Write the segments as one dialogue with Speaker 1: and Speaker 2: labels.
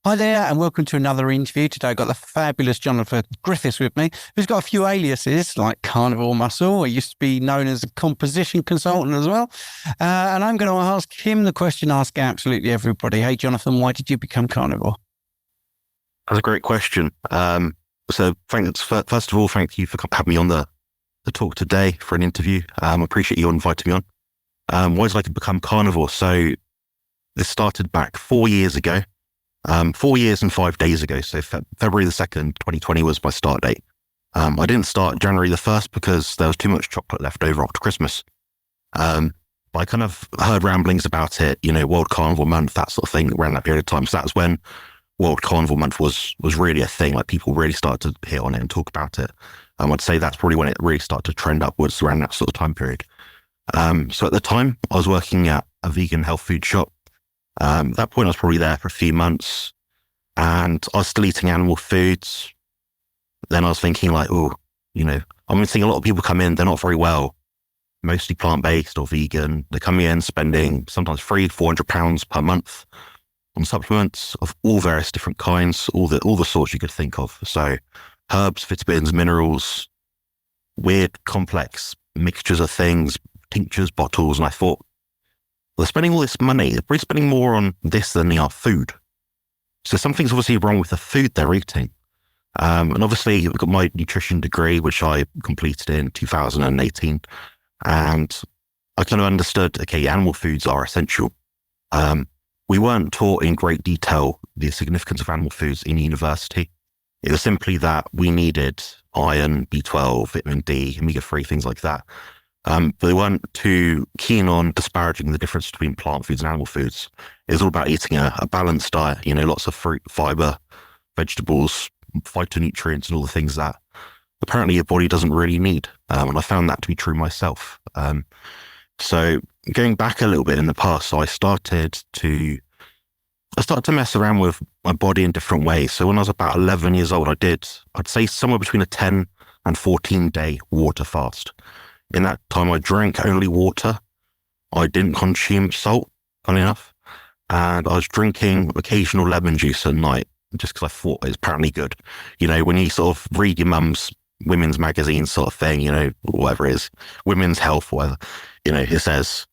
Speaker 1: Hi there, and welcome to another interview. Today I've got the fabulous Jonathan Griffiths with me, who's got a few aliases like Carnivore Muscle. He used to be known as a composition consultant as well. And I'm going to ask him the question I ask absolutely everybody. Hey, Jonathan, why did you become Carnivore?
Speaker 2: That's a great question. So thanks, first of all, thank you for having me on the talk today for an interview. I appreciate you inviting me on. Why did I become carnivore? So this started back 4 years ago, 4 years and 5 days ago. So February the 2nd, 2020 was my start date. I didn't start January the 1st because there was too much chocolate left over after Christmas. But I kind of heard ramblings about it, World Carnivore Month, that sort of thing around that period of time. So that's when World Carnivore Month was really a thing. Like people really started to hit on it and talk about it. I'd say that's probably when it really started to trend upwards around that sort of time period. So at the time, I was working at a vegan health food shop. At that point, I was probably there for a few months, and I was still eating animal foods. Then I was thinking like, I'm seeing a lot of people come in, they're not very well, mostly plant-based or vegan. They come in spending sometimes £300-400 per month on supplements of all various different kinds, all the sorts you could think of. So herbs, vitamins, minerals, weird, complex mixtures of things, tinctures, bottles. And I thought, they're spending all this money. They're probably spending more on this than they are food. So something's obviously wrong with the food they're eating. And obviously I've got my nutrition degree, which I completed in 2018. And I kind of understood, okay, animal foods are essential. We weren't taught in great detail the significance of animal foods in university. It was simply that we needed iron, B12, vitamin D, omega-3, things like that. But they weren't too keen on disparaging the difference between plant foods and animal foods. It was all about eating a balanced diet, lots of fruit, fiber, vegetables, phytonutrients, and all the things that apparently your body doesn't really need. And I found that to be true myself. So going back a little bit in the past, so I started to mess around with my body in different ways. So when I was about 11 years old, I'd say somewhere between a 10 and 14-day water fast. In that time, I drank only water. I didn't consume salt, funny enough. And I was drinking occasional lemon juice at night, just because I thought it was apparently good. When you sort of read your mum's women's magazine sort of thing, whatever it is, Women's Health, whatever, it says,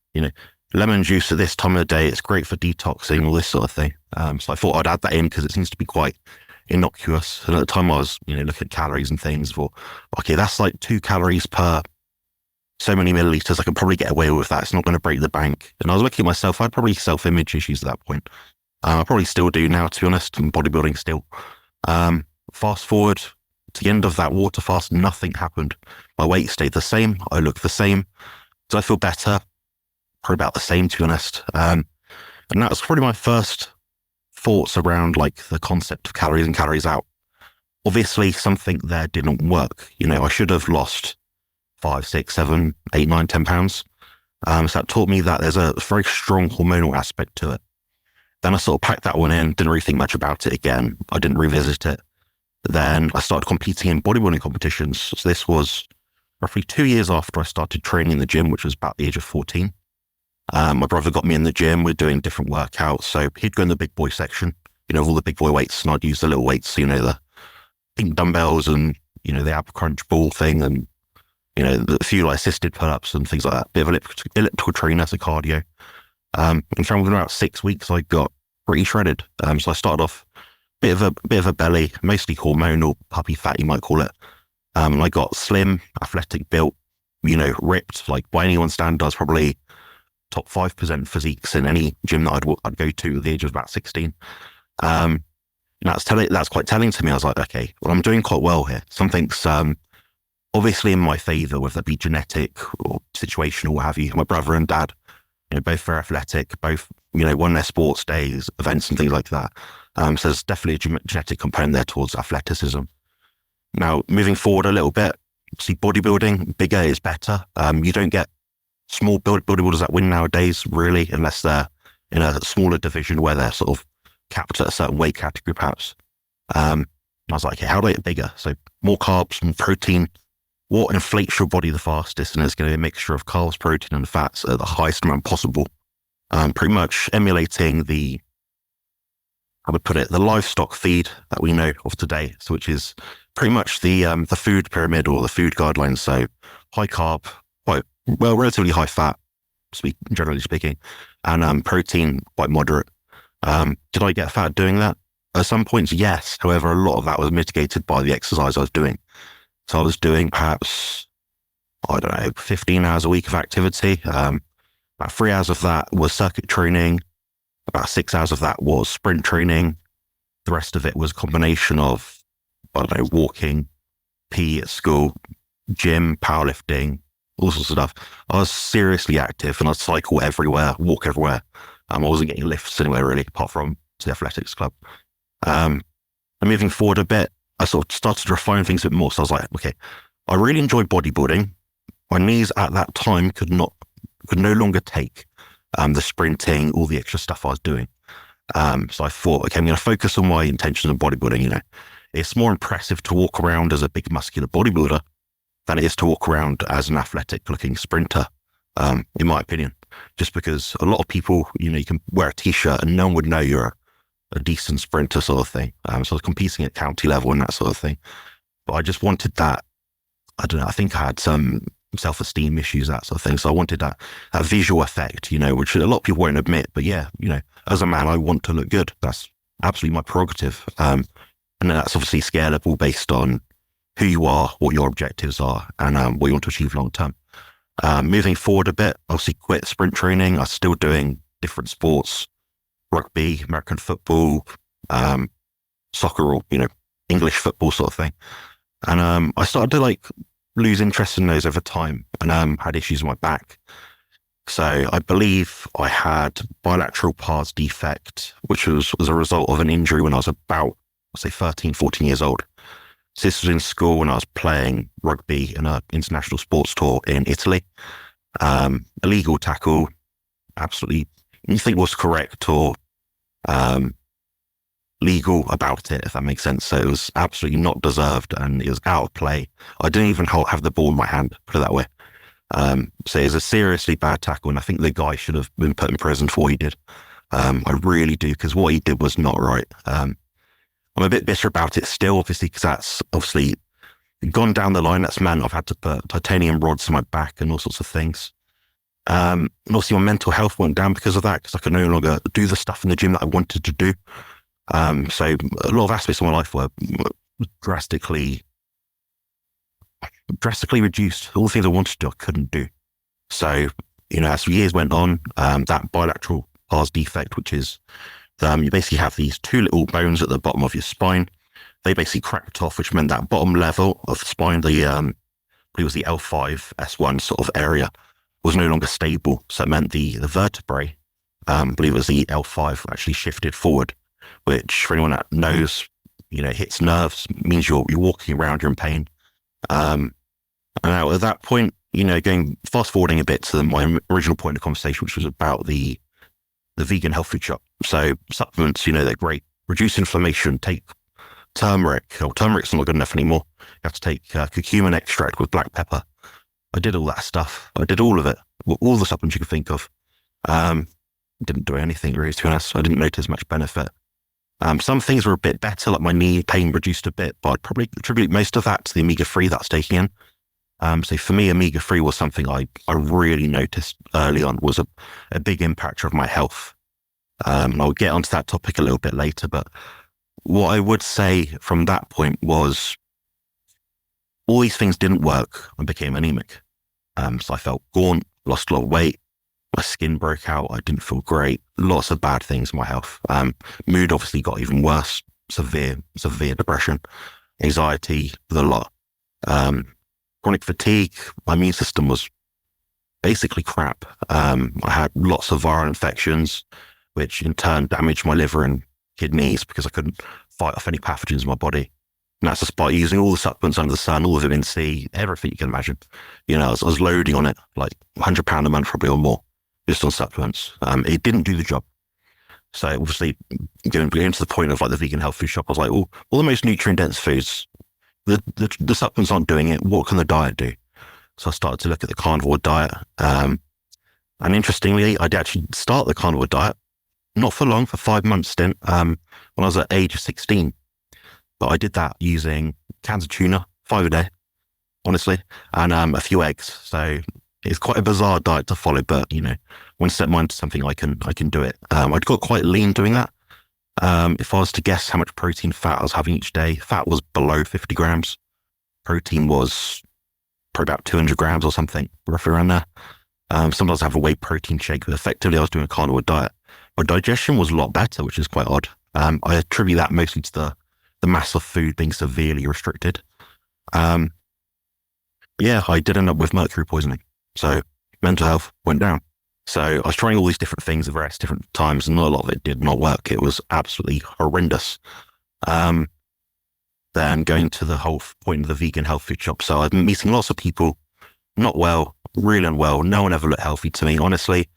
Speaker 2: lemon juice at this time of the day, it's great for detoxing, all this sort of thing. So I thought I'd add that in because it seems to be quite innocuous. And at the time I was, looking at calories and things, for, okay, that's like 2 calories per so many milliliters. I can probably get away with that. It's not going to break the bank. And I was looking at myself, I had probably self-image issues at that point. I probably still do now, to be honest, and bodybuilding still. Fast forward to the end of that water fast, nothing happened. My weight stayed the same. I looked the same. Did I feel better? Probably about the same, to be honest. And that was probably my first thoughts around like the concept of calories and calories out. Obviously, something there didn't work. I should have lost 5, 6, 7, 8, 9, 10 pounds. So that taught me that there's a very strong hormonal aspect to it. Then I sort of packed that one in, didn't really think much about it again. I didn't revisit it. Then I started competing in bodybuilding competitions. So this was roughly 2 years after I started training in the gym, which was about the age of 14. My brother got me in the gym. We're doing different workouts. So he'd go in the big boy section, all the big boy weights, and I'd use the little weights, the pink dumbbells and, the ab crunch ball thing and, a few like assisted pull-ups and things like that. Bit of elliptical trainer, so cardio. And from within about 6 weeks, I got pretty shredded. So I started off bit of a belly, mostly hormonal, puppy fat, you might call it. And I got slim, athletic built, ripped, like by anyone's standards, probably top 5% physiques in any gym that I'd go to at the age of about 16. And that's quite telling to me. I was like, okay, well, I'm doing quite well here. Something's obviously in my favor, whether that be genetic or situational, what have you. My brother and dad, both very athletic, both, won their sports days, events and things like that. So there's definitely a genetic component there towards athleticism. Now, moving forward a little bit, see bodybuilding, bigger is better. You don't get small bodybuilders that win nowadays, really, unless they're in a smaller division where they're sort of capped at a certain weight category, perhaps. I was like, okay, how do I get bigger? So more carbs, more protein. What inflates your body the fastest? And it's going to be a mixture of carbs, protein, and fats at the highest amount possible. Pretty much emulating the how to put it, the livestock feed that we know of today. So which is pretty much the food pyramid or the food guidelines. So high carb, relatively high fat, generally speaking, and protein quite moderate. Did I get fat doing that? At some points, yes. However, a lot of that was mitigated by the exercise I was doing. So I was doing perhaps, 15 hours a week of activity. About 3 hours of that was circuit training. About 6 hours of that was sprint training. The rest of it was a combination of, walking, PE at school, gym, powerlifting, all sorts of stuff. I was seriously active and I'd cycle everywhere, walk everywhere. I wasn't getting lifts anywhere really, apart from to the athletics club. And moving forward a bit, I sort of started to refine things a bit more. So I was like, okay, I really enjoyed bodybuilding. My knees at that time could no longer take the sprinting, all the extra stuff I was doing. So I thought, okay, I'm going to focus on my intentions of bodybuilding. It's more impressive to walk around as a big muscular bodybuilder than it is to walk around as an athletic looking sprinter, in my opinion, just because a lot of people, you can wear a t-shirt and no one would know you're a decent sprinter sort of thing. So I was competing at county level and that sort of thing, but I just wanted that. I don't know. I think I had some self-esteem issues, that sort of thing. So I wanted that visual effect, which a lot of people won't admit, but yeah, as a man, I want to look good. That's absolutely my prerogative. And that's obviously scalable based on who you are, what your objectives are, and what you want to achieve long term. Moving forward a bit, obviously quit sprint training. I was still doing different sports, rugby, American football, soccer, or, English football sort of thing. And I started to lose interest in those over time and had issues with my back. So I believe I had bilateral pars defect, which was a result of an injury when I was about, 13, 14 years old. So this was in school when I was playing rugby in an international sports tour in Italy. Illegal tackle, absolutely, you think was correct or legal about it, if that makes sense. So it was absolutely not deserved and it was out of play. I didn't even have the ball in my hand, put it that way. So it was a seriously bad tackle and I think the guy should have been put in prison for what he did. I really do, because what he did was not right. I'm a bit bitter about it still, obviously, because that's obviously gone down the line. That's meant I've had to put titanium rods in my back and all sorts of things. And obviously my mental health went down because of that, because I could no longer do the stuff in the gym that I wanted to do. So a lot of aspects of my life were drastically reduced. All the things I wanted to do, I couldn't do. So, as the years went on, that bilateral pars defect, which is, you basically have these two little bones at the bottom of your spine. They basically cracked off, which meant that bottom level of the spine, it was the L5, S1 sort of area, was no longer stable. So it meant the vertebrae, I believe it was the L5, actually shifted forward, which for anyone that knows, hits nerves, means you're walking around, you're in pain. And now at that point, going fast forwarding a bit to my original point of conversation, which was about the vegan health food shop. So supplements, they're great. Reduce inflammation, take turmeric. Oh, turmeric's not good enough anymore. You have to take curcumin extract with black pepper. I did all that stuff. I did all of it. All the supplements you could think of. Didn't do anything really, to be honest. I didn't notice much benefit. Some things were a bit better, like my knee pain reduced a bit, but I'd probably attribute most of that to the omega-3 that's taking in. So for me, omega-3 was something I really noticed early on, was a big impactor of my health. And I'll get onto that topic a little bit later, but what I would say from that point was all these things didn't work. I became anemic. So I felt gaunt, lost a lot of weight. My skin broke out. I didn't feel great. Lots of bad things in my health. Mood obviously got even worse. Severe depression, anxiety, the lot. Chronic fatigue. My immune system was basically crap. I had lots of viral infections, which in turn damaged my liver and kidneys because I couldn't fight off any pathogens in my body. And that's despite using all the supplements under the sun, all the vitamin C, everything you can imagine. I was loading on it, like £100 a month probably or more, just on supplements. It didn't do the job. So obviously, getting to the point of the vegan health food shop, I was like, all the most nutrient-dense foods, the supplements aren't doing it. What can the diet do? So I started to look at the carnivore diet. And interestingly, I did actually start the carnivore diet, not for long, for 5 months stint, when I was at age of 16. But I did that using cans of tuna, 5 a day, honestly, and a few eggs. So it's quite a bizarre diet to follow, but when I set mind to something, I can do it. I got quite lean doing that. If I was to guess how much protein fat I was having each day, fat was below 50 grams. Protein was probably about 200 grams or something, roughly around there. Sometimes I have a whey protein shake, but effectively I was doing a carnivore diet. My digestion was a lot better, which is quite odd. I attribute that mostly to the mass of food being severely restricted. I did end up with mercury poisoning. So mental health went down. So I was trying all these different things at various different times, and a lot of it did not work. It was absolutely horrendous. Then going to the whole point of the vegan health food shop. So I've been meeting lots of people, not well, really unwell. No one ever looked healthy to me, honestly.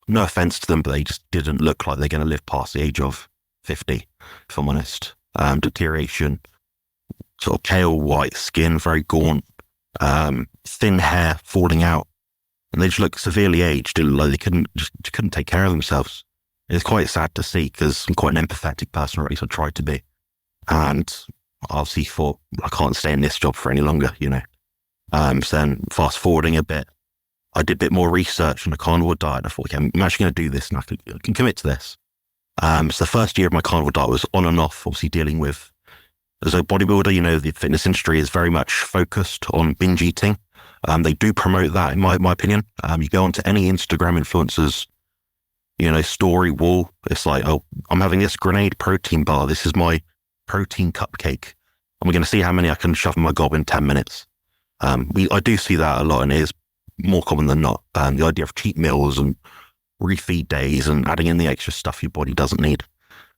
Speaker 2: No offense to them, but they just didn't look like they're going to live past the age of 50, if I'm honest. Deterioration, sort of pale white skin, very gaunt, thin hair falling out. And they just look severely aged. It looked like they couldn't take care of themselves. It's quite sad to see because I'm quite an empathetic person, or at least I tried to be. And obviously thought, I can't stay in this job for any longer, So then fast forwarding a bit, I did a bit more research on the carnivore diet. I thought, okay, I'm actually going to do this and I can commit to this. So the first year of my carnivore diet was on and off, obviously dealing with, as a bodybuilder, the fitness industry is very much focused on binge eating. They do promote that, in my opinion. You go onto any Instagram influencers, story wall. It's like, oh, I'm having this grenade protein bar. This is my protein cupcake. And we're going to see how many I can shove in my gob in 10 minutes. I do see that a lot, and it is more common than not. The idea of cheat meals and refeed days and adding in the extra stuff your body doesn't need.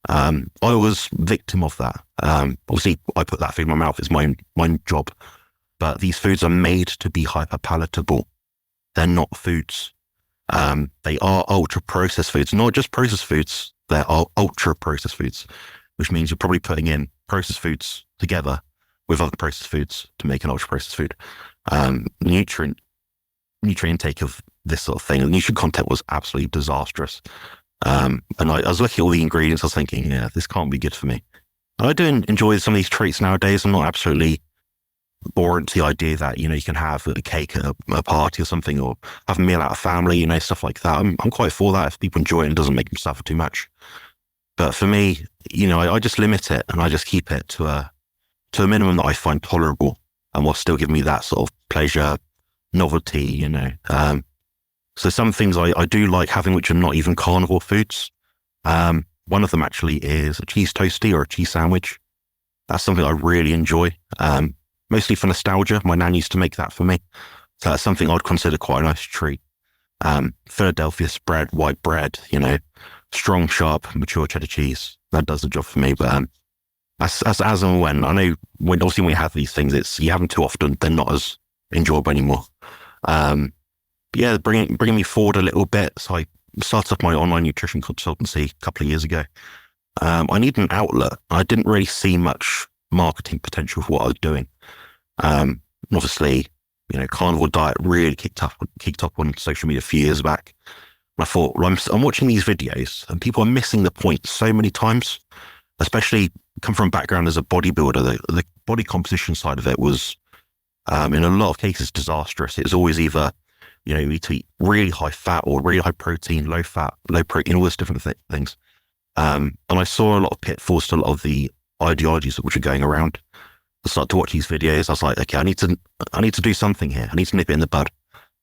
Speaker 2: I was victim of that. Obviously, I put that food in my mouth. It's my own job. But these foods are made to be hyper palatable. They're not foods. They are ultra processed foods, not just processed foods. They are ultra processed foods, which means you're probably putting in processed foods together with other processed foods to make an ultra processed food. Nutrient intake of this sort of thing, the nutrient content was absolutely disastrous. And I was looking at all the ingredients. I was thinking, yeah, this can't be good for me. And I do enjoy some of these treats nowadays. I'm not absolutely bored to the idea that, you can have a cake at a party or something, or have a meal out of family, stuff like that. I'm quite for that if people enjoy it and doesn't make them suffer too much. But for me, I just limit it and I just keep it to a minimum that I find tolerable, and will still give me that sort of pleasure, novelty, So some things I do like having, which are not even carnivore foods. One of them actually is a cheese toastie or a cheese sandwich. That's something I really enjoy. Mostly for nostalgia. My nan used to make that for me. So that's something I'd consider quite a nice treat. Philadelphia spread, white bread, strong, sharp, mature cheddar cheese. That does the job for me. But as and when, I know when we have these things, you have them too often, they're not as enjoyable anymore. Bringing me forward a little bit. So I started up my online nutrition consultancy a couple of years ago. I needed an outlet. I didn't really see much marketing potential for what I was doing. Obviously, carnivore diet really kicked up on social media a few years back. And I thought, well, I'm watching these videos and people are missing the point so many times, especially come from a background as a bodybuilder. The body composition side of it was, in a lot of cases, disastrous. It was always either, you need to eat really high fat or really high protein, low fat, low protein, all those different things. And I saw a lot of pitfalls to a lot of the ideologies which are going around. I started to watch these videos. I was like, okay, I need to do something here. I need to nip it in the bud.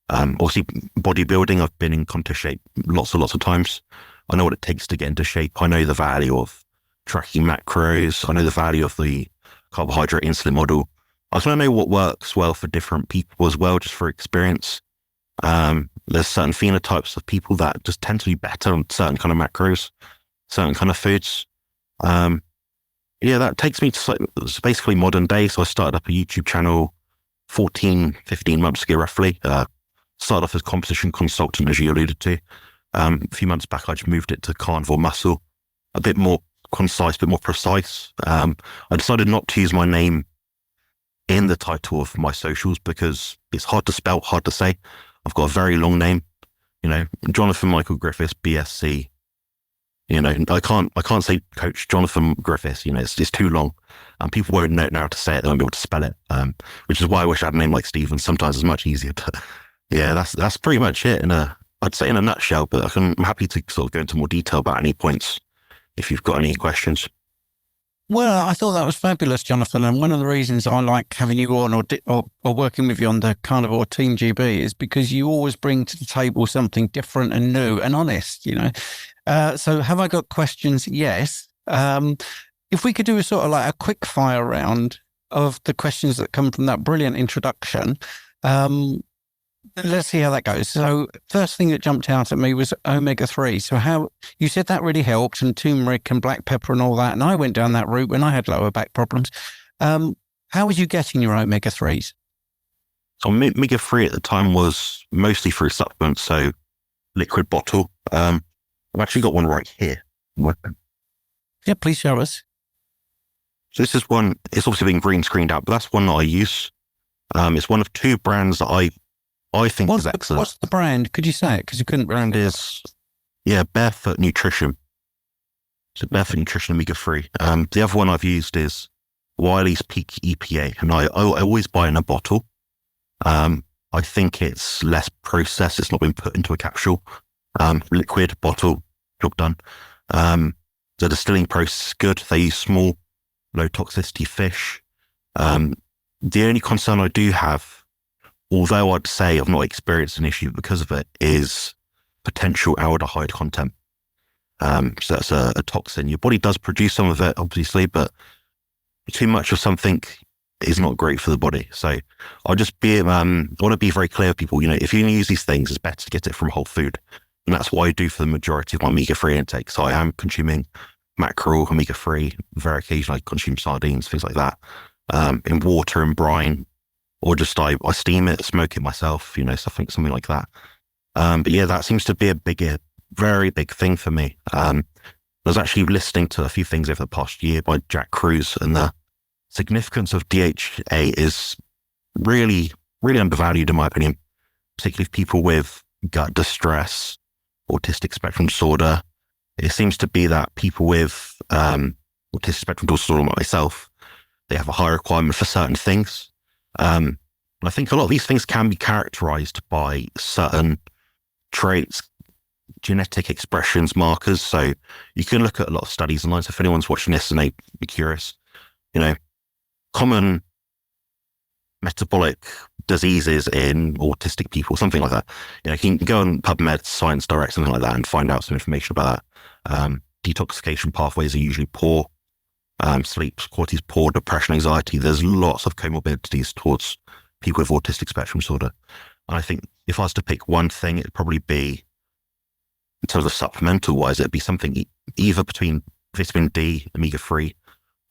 Speaker 2: Obviously, bodybuilding, I've been in contest shape lots and lots of times. I know what it takes to get into shape. I know the value of tracking macros. I know the value of the carbohydrate insulin model. I also know what works well for different people as well, just for experience. There's certain phenotypes of people that just tend to be better on certain kind of macros, certain kind of foods. That takes me to basically modern day. So I started up a YouTube channel 14, 15 months ago, roughly. Started off as composition consultant, as you alluded to. A few months back, I just moved it to Carnivore Muscle, a bit more concise, a bit more precise. I decided not to use my name in the title of my socials because it's hard to spell, hard to say. I've got a very long name, Jonathan Michael Griffiths, BSc, I can't say Coach Jonathan Griffiths. It's too long, and people won't know how to say it. They won't be able to spell it. Which is why I wish I had a name like Stephen. Sometimes it's much easier. But yeah, that's pretty much it I'd say in a nutshell. But I'm happy to sort of go into more detail about any points if you've got any questions.
Speaker 1: Well, I thought that was fabulous, Jonathan. And one of the reasons I like having you on or working with you on the Carnivore Team GB is because you always bring to the table something different and new and honest. So have I got questions? Yes. If we could do a sort of like a quick fire round of the questions that come from that brilliant introduction, let's see how that goes. So first thing that jumped out at me was omega-3. So how you said that really helped, and turmeric and black pepper and all that. And I went down that route when I had lower back problems. How was you getting your omega-3s?
Speaker 2: So omega-3 at the time was mostly through supplements. So liquid bottle. I've actually got one right here.
Speaker 1: Yeah, please show us.
Speaker 2: So this is one, it's obviously been green screened out, but that's one that I use. It's one of two brands that I think is excellent.
Speaker 1: What's the brand? Could you say it? Because you couldn't brand it.
Speaker 2: Yeah, Barefoot Nutrition. So Barefoot Nutrition omega-3. The other one I've used is Wiley's Peak EPA, and I always buy in a bottle. I think it's less processed. It's not been put into a capsule. Liquid bottle, job done. The distilling process is good. They use small, low toxicity fish. The only concern I do have, although I'd say I've not experienced an issue because of it, is potential aldehyde content. So that's a toxin. Your body does produce some of it, obviously, but too much of something is not great for the body. So I'll just I want to be very clear with people, if you're going to use these things, it's better to get it from whole food. And that's what I do for the majority of my omega-3 intake. So I am consuming mackerel, omega-3, very occasionally I consume sardines, things like that, in water and brine. Or just I steam it, smoke it myself, something like that. But yeah, that seems to be a very big thing for me. I was actually listening to a few things over the past year by Jack Kruse, and the significance of DHA is really, really undervalued in my opinion, particularly people with gut distress, autistic spectrum disorder. It seems to be that people with autistic spectrum disorder, like myself, they have a high requirement for certain things. I think a lot of these things can be characterized by certain traits, genetic expressions, markers. So you can look at a lot of studies online. So if anyone's watching this and they be curious, common metabolic diseases in autistic people, something like that. You can go on PubMed, Science Direct, something like that, and find out some information about that. Detoxification pathways are usually poor. Sleep quality is poor, depression, anxiety. There's lots of comorbidities towards people with autistic spectrum disorder. And I think if I was to pick one thing, it'd probably be, in terms of supplemental wise, it'd be something either between vitamin D, omega-3,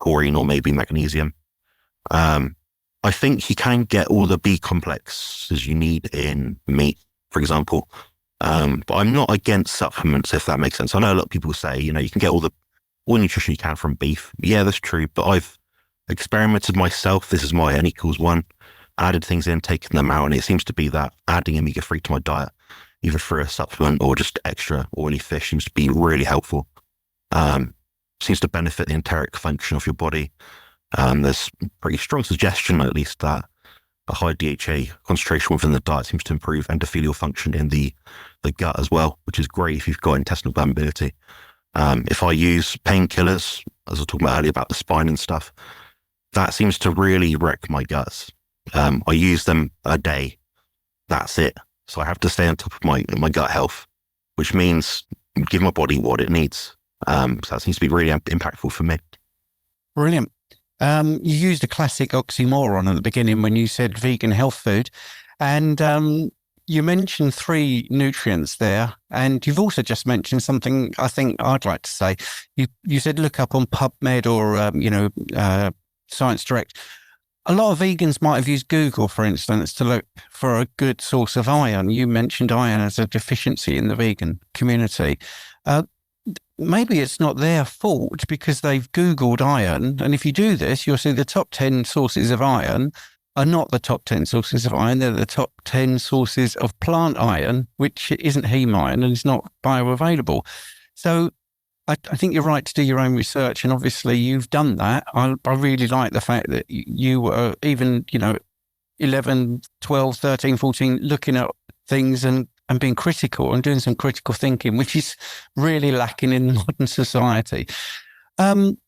Speaker 2: taurine, or maybe magnesium. I think you can get all the B complexes you need in meat, for example. But I'm not against supplements, if that makes sense. I know a lot of people say, you can get all nutrition you can from beef. Yeah, that's true. But I've experimented myself. This is my N=1. Added things in, taken them out. And it seems to be that adding omega-3 to my diet, either through a supplement or just extra oily fish, seems to be really helpful. Seems to benefit the enteric function of your body. There's pretty strong suggestion, at least, that a high DHA concentration within the diet seems to improve endothelial function in the gut as well, which is great if you've got intestinal permeability. If I use painkillers, as I was talking about earlier about the spine and stuff, that seems to really wreck my guts. I use them a day. That's it. So I have to stay on top of my gut health, which means give my body what it needs. So that seems to be really impactful for me.
Speaker 1: Brilliant. You used a classic oxymoron at the beginning when you said vegan health food, and you mentioned 3 nutrients there, and you've also just mentioned something I think I'd like to say. You said look up on PubMed or Science Direct. A lot of vegans might have used Google, for instance, to look for a good source of iron. You mentioned iron as a deficiency in the vegan community. Maybe it's not their fault because they've Googled iron. And if you do this, you'll see the top 10 sources of iron are not the top 10 sources of iron. They're the top 10 sources of plant iron, which isn't heme iron and is not bioavailable. So I think you're right to do your own research, and obviously you've done that. I really like the fact that you were even, 11, 12, 13, 14, looking at things and being critical and doing some critical thinking, which is really lacking in modern society. Um,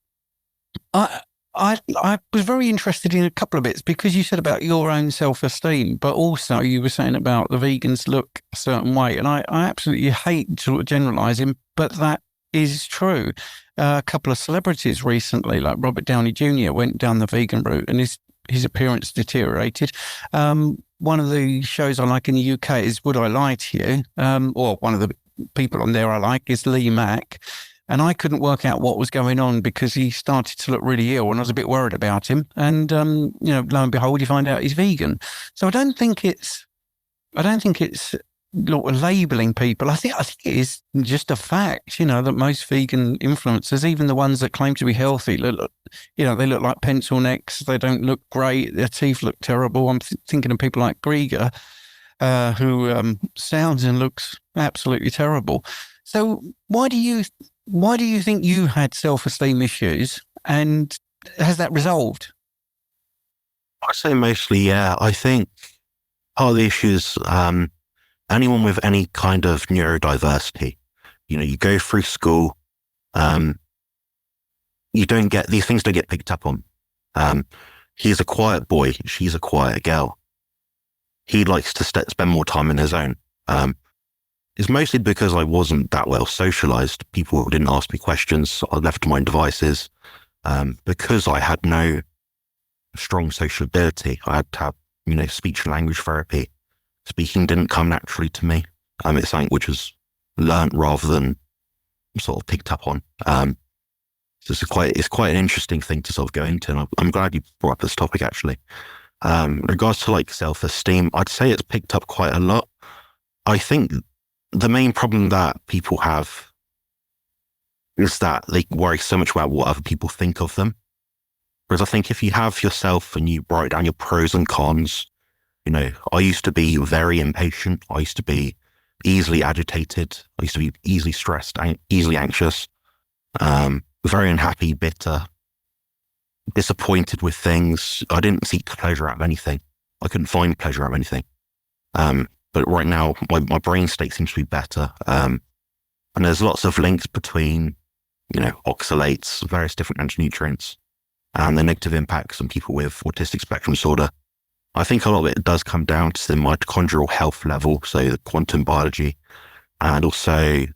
Speaker 1: I, I was very interested in a couple of bits because you said about your own self-esteem, but also you were saying about the vegans look a certain way. And I absolutely hate sort of generalizing, but that is true. A couple of celebrities recently, like Robert Downey Jr., went down the vegan route and his appearance deteriorated. One of the shows I like in the UK is Would I Lie to You? Or one of the people on there I like is Lee Mack. And I couldn't work out what was going on because he started to look really ill and I was a bit worried about him. And, lo and behold, you find out he's vegan. So I don't think it's labeling people. I think it is just a fact, that most vegan influencers, even the ones that claim to be healthy, they look like pencil necks. They don't look great. Their teeth look terrible. I'm thinking of people like Grieger, who sounds and looks absolutely terrible. So why do you think you had self-esteem issues, and has that resolved?
Speaker 2: I'd say mostly, yeah. I think part of the issue is anyone with any kind of neurodiversity, you go through school, these things don't get picked up on. He's a quiet boy. She's a quiet girl. He likes to spend more time on his own. It's mostly because I wasn't that well socialized. People didn't ask me questions. I left to my own devices. Because I had no strong social ability, I had to have, speech and language therapy. Speaking didn't come naturally to me. It's something which was learnt rather than sort of picked up on. So it's quite an interesting thing to sort of go into. And I'm glad you brought up this topic, actually. In regards to like self-esteem, I'd say it's picked up quite a lot. I think the main problem that people have is that they worry so much about what other people think of them. Whereas I think if you have yourself and you write down your pros and cons, I used to be very impatient. I used to be easily agitated. I used to be easily stressed, easily anxious, very unhappy, bitter, disappointed with things. I didn't seek pleasure out of anything. I couldn't find pleasure out of anything. But right now, my brain state seems to be better. And there's lots of links between, oxalates, various different antinutrients, and the negative impacts on people with autistic spectrum disorder. I think a lot of it does come down to the mitochondrial health level, so the quantum biology, and also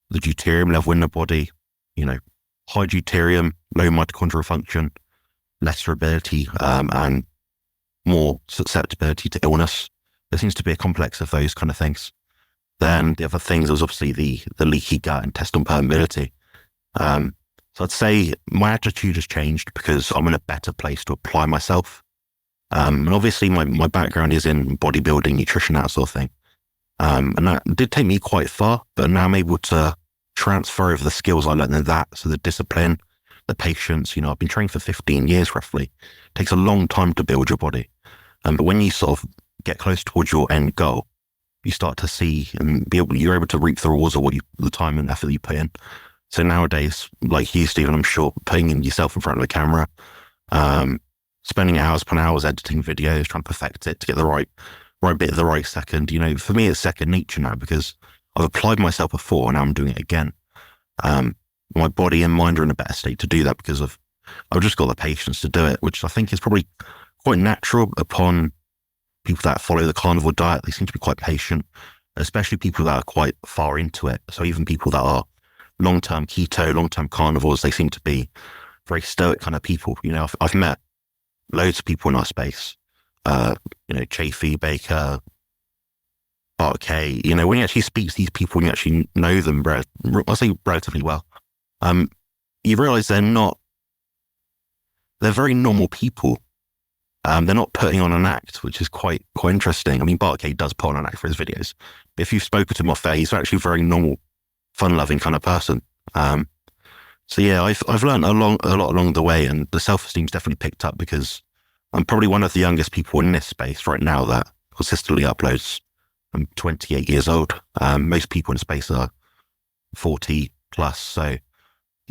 Speaker 2: the deuterium level in the body, high deuterium, low mitochondrial function, lesser ability, and more susceptibility to illness. There seems to be a complex of those kind of things. Then the other things was obviously the leaky gut and intestinal permeability. So I'd say my attitude has changed because I'm in a better place to apply myself. And obviously my background is in bodybuilding, nutrition, that sort of thing. And that did take me quite far, but now I'm able to transfer over the skills I learned in that. So the discipline, the patience, I've been training for 15 years roughly. It takes a long time to build your body. But when you sort of get close towards your end goal, you start to see and you're able to reap the rewards of the time and effort that you put in. So nowadays, like you, Stephen, I'm sure, putting yourself in front of the camera, spending hours upon hours editing videos, trying to perfect it to get the right bit at the right second. For me, it's second nature now because I've applied myself before and now I'm doing it again. My body and mind are in a better state to do that because I've just got the patience to do it, which I think is probably quite natural upon people that follow the carnivore diet. They seem to be quite patient, especially people that are quite far into it. So even people that are long-term keto, long-term carnivores, they seem to be very stoic kind of people. I've met loads of people in our space, Chafee, Baker, Bart K. When you actually speak to these people and you actually know them, I'll say relatively well, you realize they're very normal people. They're not putting on an act, which is quite interesting. I mean, Bart K does put on an act for his videos. But if you've spoken to him off there, he's actually a very normal, fun-loving kind of person. So yeah, I've learned a lot along the way, and the self-esteem's definitely picked up because I'm probably one of the youngest people in this space right now that consistently uploads. I'm 28 years old. Most people in space are 40, plus. So,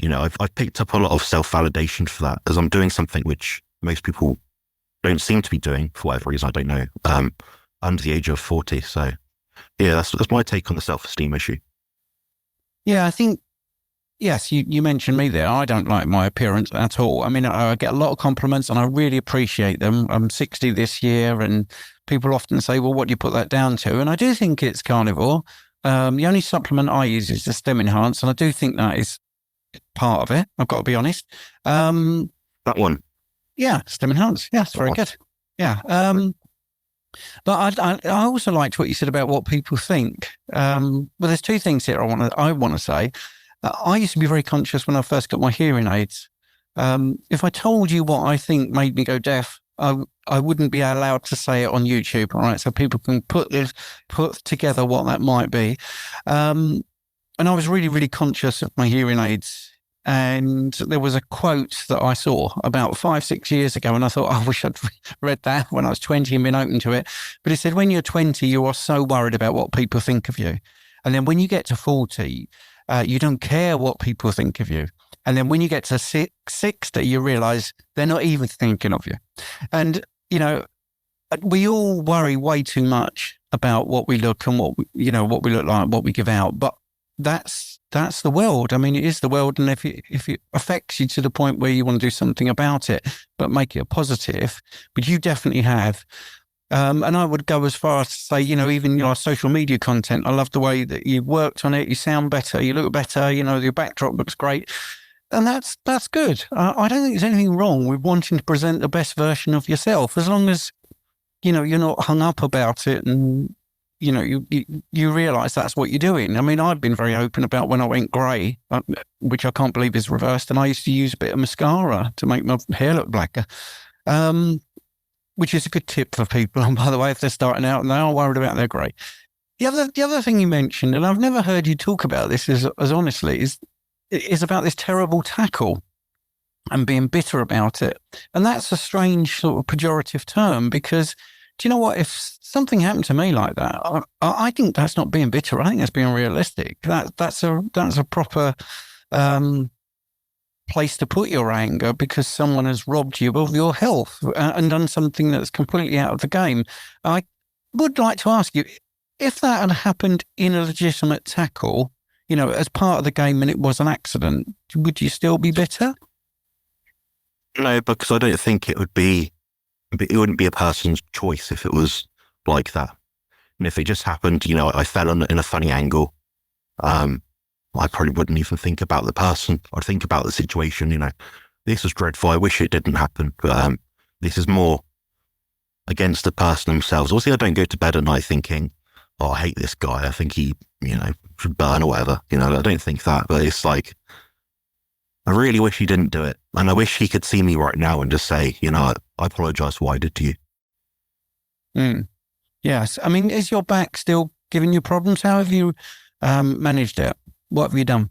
Speaker 2: I've picked up a lot of self-validation for that, as I'm doing something which most people don't seem to be doing for whatever reason, I don't know, under the age of 40. So yeah, that's my take on the self-esteem issue.
Speaker 1: Yeah, I think, yes, you mentioned me there. I don't like my appearance at all. I mean, I get a lot of compliments and I really appreciate them. I'm 60 this year and people often say, well, what do you put that down to? And I do think it's Carnivore. The only supplement I use is the Stem Enhance, and I do think that is part of it. I've got to be honest.
Speaker 2: That one.
Speaker 1: Yeah, Stem Enhance. Yeah, it's very good. Yeah. But I also liked what you said about what people think. Well, there's two things here I want to say. I used to be very conscious when I first got my hearing aids. If I told you what I think made me go deaf, I wouldn't be allowed to say it on YouTube. All right, so people can put together what that might be. And I was really, really conscious of my hearing aids. And there was a quote that I saw about 5-6 years ago, and I thought, I wish I'd read that when I was 20 and been open to it. But it said, when you're 20, you are so worried about what people think of you. And then when you get to 40, you don't care what people think of you. And then when you get to 60, you realize they're not even thinking of you. And, we all worry way too much about what we look and what we look like, what we give out. But that's the world. I mean, it is the world. And if it affects you to the point where you want to do something about it, but make it a positive, but you definitely have. And I would go as far as to say, even your social media content, I love the way that you worked on it. You sound better, you look better, your backdrop looks great. And that's good. I don't think there's anything wrong with wanting to present the best version of yourself, as long as, you're not hung up about it and, you realise that's what you're doing. I mean, I've been very open about when I went grey, which I can't believe is reversed. And I used to use a bit of mascara to make my hair look blacker, which is a good tip for people. And by the way, if they're starting out and they are worried about their grey. The other thing you mentioned, and I've never heard you talk about this as honestly, is about this terrible tackle and being bitter about it. And that's a strange sort of pejorative term, because do you know what? If something happened to me like that, I think that's not being bitter. I think that's being realistic. That's a proper place to put your anger, because someone has robbed you of your health and done something that's completely out of the game. I would like to ask you, if that had happened in a legitimate tackle, as part of the game and it was an accident, would you still be bitter?
Speaker 2: No, because I don't think it wouldn't be a person's choice if it was like that. And if it just happened, I fell in a funny angle, I probably wouldn't even think about the person. I'd think about the situation, this is dreadful. I wish it didn't happen. But this is more against the person themselves. Obviously, I don't go to bed at night thinking, oh, I hate this guy. I think he, should burn or whatever. I don't think that. But it's like, I really wish he didn't do it. And I wish he could see me right now and just say, I apologize for what I did to you.
Speaker 1: Yes. I mean, is your back still giving you problems? How have you managed it? What have you done?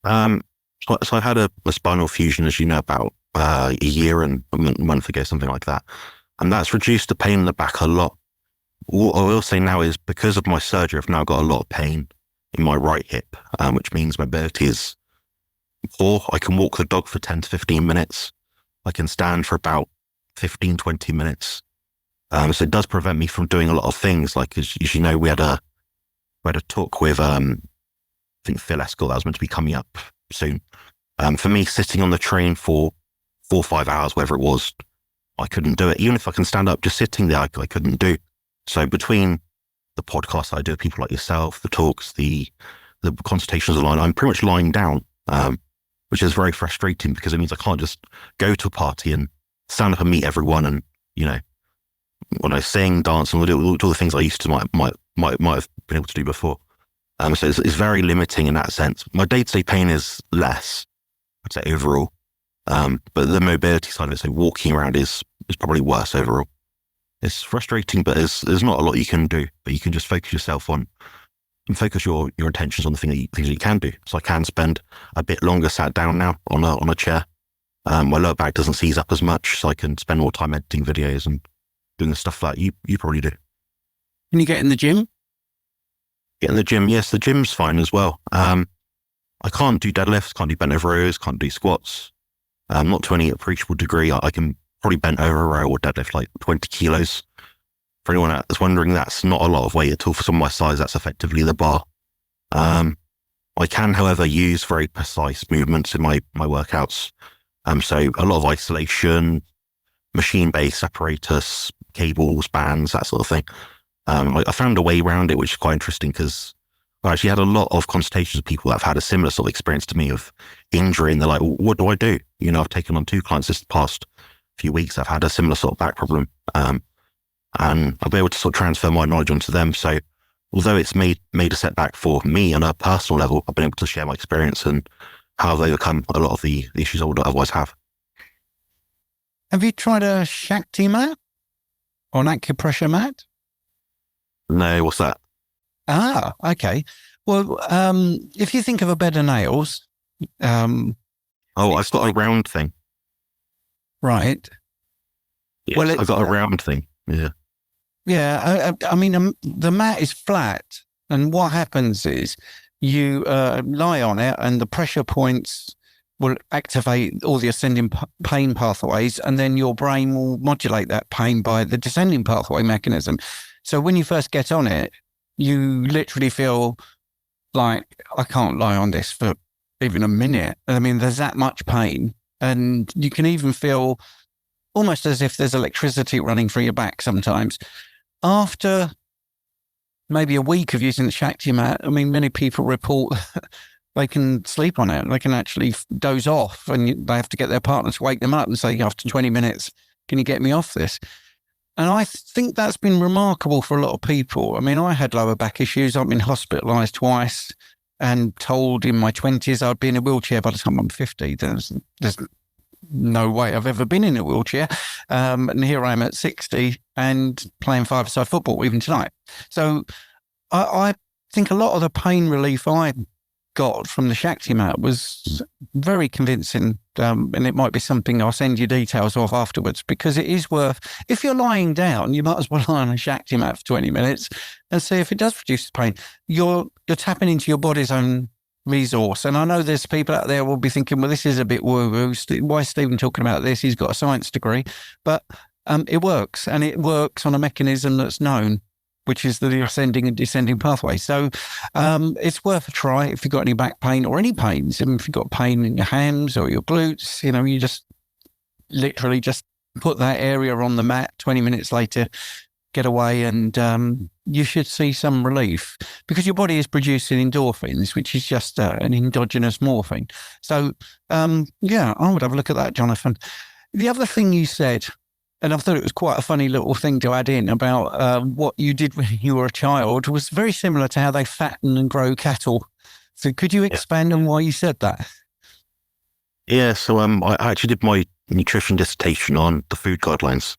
Speaker 2: So I had a spinal fusion, as you know, about a year and a month ago, something like that. And that's reduced the pain in the back a lot. What I will say now is, because of my surgery, I've now got a lot of pain in my right hip, which means my mobility is poor. I can walk the dog for 10 to 15 minutes. I can stand for about 15, 20 minutes. So it does prevent me from doing a lot of things. Like, as you know, we had a talk with, I think Phil Eskel, that was meant to be coming up soon. For me, sitting on the train for 4 or 5 hours, whatever it was, I couldn't do it. Even if I can stand up, just sitting there, I couldn't do. So between the podcasts I do with people like yourself, the talks, the consultations online, I'm pretty much lying down, which is very frustrating, because it means I can't just go to a party and stand up and meet everyone and, when I sing, dance, and all the things I used to might have been able to do before. So it's very limiting in that sense. My day-to-day pain is less, I'd say, overall. But the mobility side of it, so walking around is probably worse overall. It's frustrating, but there's not a lot you can do, but you can just focus yourself on and focus your attentions on the things that you can do. So I can spend a bit longer sat down now on a chair. My lower back doesn't seize up as much, so I can spend more time editing videos and doing the stuff that you probably do.
Speaker 1: Can you get in the gym?
Speaker 2: Get in the gym? Yes, the gym's fine as well. I can't do deadlifts, can't do bent over rows, can't do squats. Not to any appreciable degree. I can probably bent over a row or deadlift like 20 kilos. For anyone that's wondering, that's not a lot of weight at all for someone my size. That's effectively the bar. I can, however, use very precise movements in my workouts. So a lot of isolation, machine-based apparatus, cables, bands, that sort of thing. I found a way around it, which is quite interesting because I actually had a lot of consultations with people that have had a similar sort of experience to me of injury, and they're like, well, what do I do? You know, I've taken on 2 clients this past few weeks. I've had a similar sort of back problem. And I'll be able to sort of transfer my knowledge onto them. So although it's made a setback for me on a personal level, I've been able to share my experience and how I've overcome a lot of the issues I would otherwise have.
Speaker 1: Have you tried a Shakti mat or an acupressure mat?
Speaker 2: No, what's that?
Speaker 1: Ah, okay. Well, if you think of a bed of nails,
Speaker 2: I've got a round thing.
Speaker 1: Right.
Speaker 2: Yes,
Speaker 1: Well,
Speaker 2: I've got a round thing. Yeah.
Speaker 1: Yeah, I mean, the mat is flat, and what happens is you lie on it, and the pressure points will activate all the ascending pain pathways, and then your brain will modulate that pain by the descending pathway mechanism. So when you first get on it, you literally feel like, I can't lie on this for even a minute. I mean, there's that much pain, and you can even feel almost as if there's electricity running through your back sometimes. After maybe a week of using the Shakti mat, I mean, many people report they can sleep on it. They can actually doze off, and they have to get their partner to wake them up and say, after 20 minutes, can you get me off this? And I think that's been remarkable for a lot of people. I mean, I had lower back issues. I've been hospitalised twice and told in my 20s I'd be in a wheelchair by the time I'm 50. There's no way I've ever been in a wheelchair. And here I am at 60 and playing five-a-side football even tonight. So I think a lot of the pain relief I got from the Shakti mat was very convincing. And it might be something I'll send you details of afterwards, because it is worth, if you're lying down, you might as well lie on a Shakti mat for 20 minutes and see if it does reduce the pain. You're tapping into your body's own resource. And I know there's people out there will be thinking, well, this is a bit woo-woo. Why is Stephen talking about this? He's got a science degree. But it works, and it works on a mechanism that's known, which is the ascending and descending pathway. So it's worth a try if you've got any back pain or any pains. And if you've got pain in your hams or your glutes, you just literally just put that area on the mat. 20 minutes later, get away, and you should see some relief, because your body is producing endorphins, which is just an endogenous morphine. So, yeah, I would have a look at that, Jonathan. The other thing you said, and I thought it was quite a funny little thing to add in about what you did when you were a child, was very similar to how they fatten and grow cattle. So could you expand on why you said that?
Speaker 2: Yeah, so I actually did my nutrition dissertation on the food guidelines.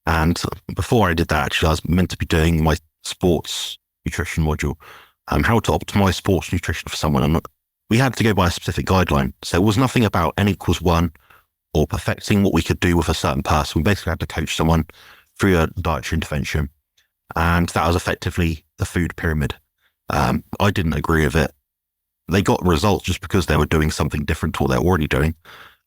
Speaker 2: And before I did that, actually, I was meant to be doing my sports nutrition module, how to optimize sports nutrition for someone. And we had to go by a specific guideline. So it was nothing about N=1 or perfecting what we could do with a certain person. We basically had to coach someone through a dietary intervention. And that was effectively the food pyramid. I didn't agree with it. They got results just because they were doing something different to what they're already doing.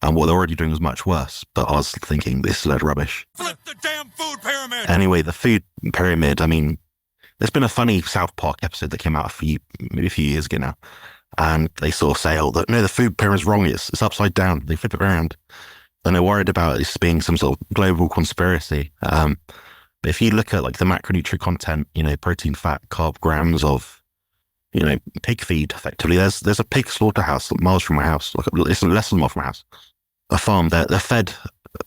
Speaker 2: And what they're already doing was much worse. But I was thinking, this is a load of rubbish.
Speaker 3: Flip the damn food pyramid!
Speaker 2: Anyway, the food pyramid, I mean, there's been a funny South Park episode that came out maybe a few years ago now. And they sort of say, no, the food pyramid's wrong. It's upside down. They flip it around. And they're worried about this being some sort of global conspiracy. But if you look at like the macronutrient content, protein, fat, carb, grams of, pig feed, effectively, there's a pig slaughterhouse miles from my house, like it's less than a mile from my house. A farm, they're fed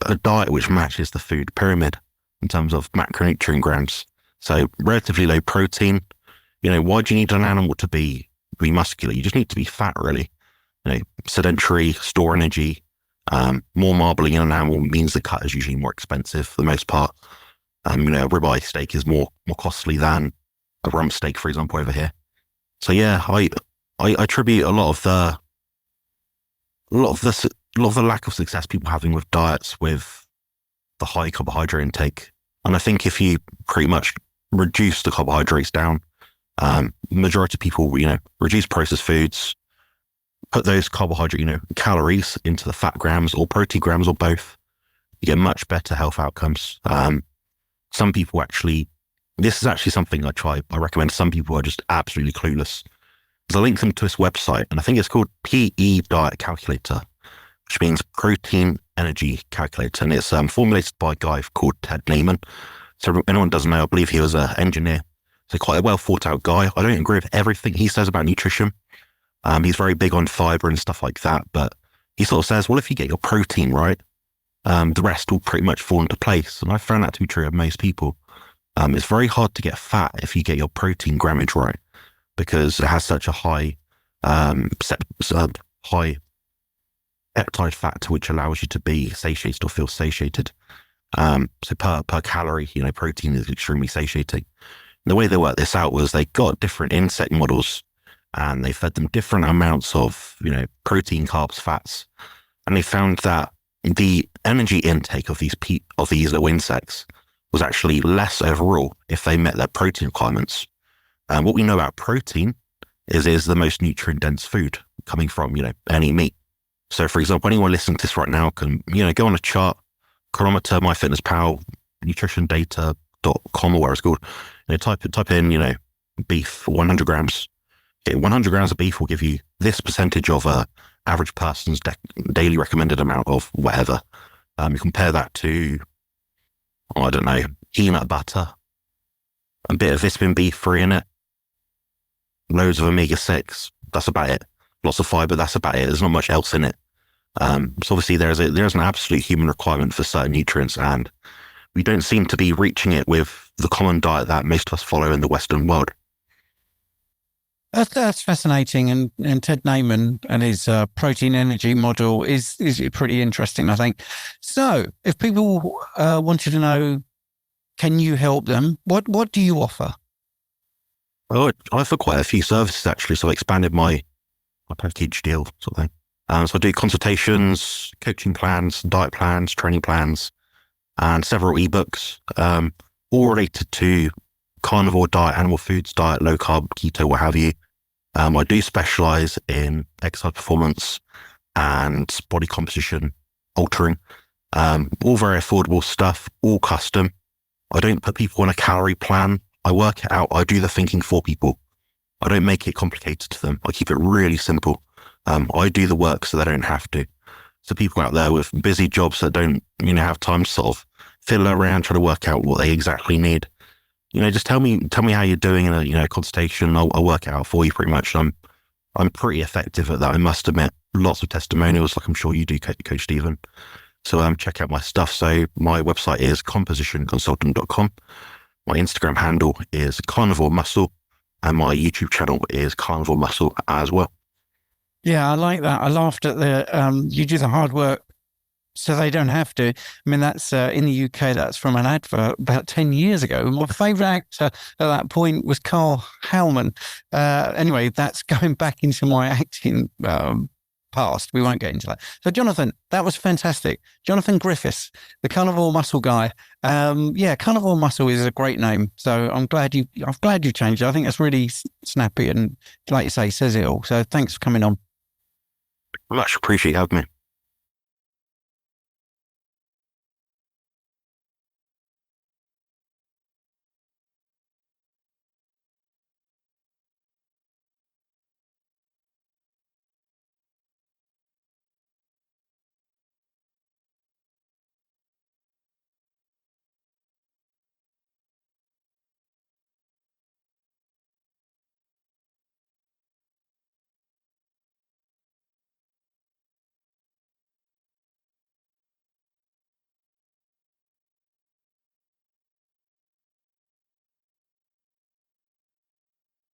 Speaker 2: a diet which matches the food pyramid in terms of macronutrient grams. So relatively low protein. Why do you need an animal to be muscular? You just need to be fat, really. Sedentary, store energy. More marbling in an animal means the cut is usually more expensive for the most part. A ribeye steak is more costly than a rump steak, for example, over here. So yeah, I attribute a lot of the lack of success people having with diets with the high carbohydrate intake. And I think if you pretty much reduce the carbohydrates down, majority of people, reduce processed foods, put those carbohydrate, calories into the fat grams or protein grams or both. You get much better health outcomes. Some people this is actually something I recommend to some people who are just absolutely clueless. I linked them to this website, and I think it's called PE Diet Calculator, which means Protein Energy Calculator. And it's formulated by a guy called Ted Naiman. So if anyone doesn't know, I believe he was an engineer. So quite a well thought out guy. I don't agree with everything he says about nutrition. He's very big on fiber and stuff like that. But he sort of says, well, if you get your protein right, the rest will pretty much fall into place. And I found that to be true of most people. It's very hard to get fat if you get your protein grammage right, because it has such a high peptide factor, which allows you to be satiated or feel satiated. So per calorie, protein is extremely satiating. And the way they worked this out was they got different insect models and they fed them different amounts of, protein, carbs, fats. And they found that the energy intake of these little insects was actually less overall if they met their protein requirements. And what we know about protein is it is the most nutrient dense food coming from, any meat. So for example, anyone listening to this right now can, go on a chart, Chronometer, MyFitnessPal, nutritiondata.com or whatever it's called. Type in, beef, 100 grams. Okay, 100 grams of beef will give you this percentage of a average person's daily recommended amount of whatever. You compare that to, I don't know, peanut butter, a bit of Vispin B3 in it, loads of omega-6. That's about it. Lots of fiber. That's about it. There's not much else in it. So obviously there's an absolute human requirement for certain nutrients, and we don't seem to be reaching it with the common diet that most of us follow in the Western world.
Speaker 1: That's fascinating, and Ted Naiman and his protein energy model is pretty interesting, I think. So, if people wanted to know, can you help them? What do you offer?
Speaker 2: Well, I offer quite a few services actually, so I expanded my package deal sort of thing. So I do consultations, coaching plans, diet plans, training plans, and several ebooks, all related to carnivore diet, animal foods diet, low carb, keto, what have you. I do specialize in exercise performance and body composition altering, all very affordable stuff, all custom. I don't put people on a calorie plan. I work it out. I do the thinking for people. I don't make it complicated to them. I keep it really simple. I do the work so they don't have to. So people out there with busy jobs that don't, have time to sort of fiddle around trying to work out what they exactly need. Just tell me how you're doing in a consultation. I'll work it out for you pretty much. I'm pretty effective at that, I must admit. Lots of testimonials, like I'm sure you do, Coach Stephen. So check out my stuff. So my website is compositionconsultant.com. My Instagram handle is Carnivore Muscle, and my YouTube channel is Carnivore Muscle as well.
Speaker 1: Yeah, I like that. I laughed at you do the hard work so they don't have to. I mean, that's in the UK, that's from an advert about 10 years ago. My favourite actor at that point was Carl Hallman. Anyway, that's going back into my acting past. We won't get into that. So, Jonathan, that was fantastic. Jonathan Griffiths, the Carnivore Muscle guy. Carnivore Muscle is a great name. So I'm glad you changed it. I think that's really snappy and, like you say, says it all. So thanks for coming on.
Speaker 2: Much appreciate you having me.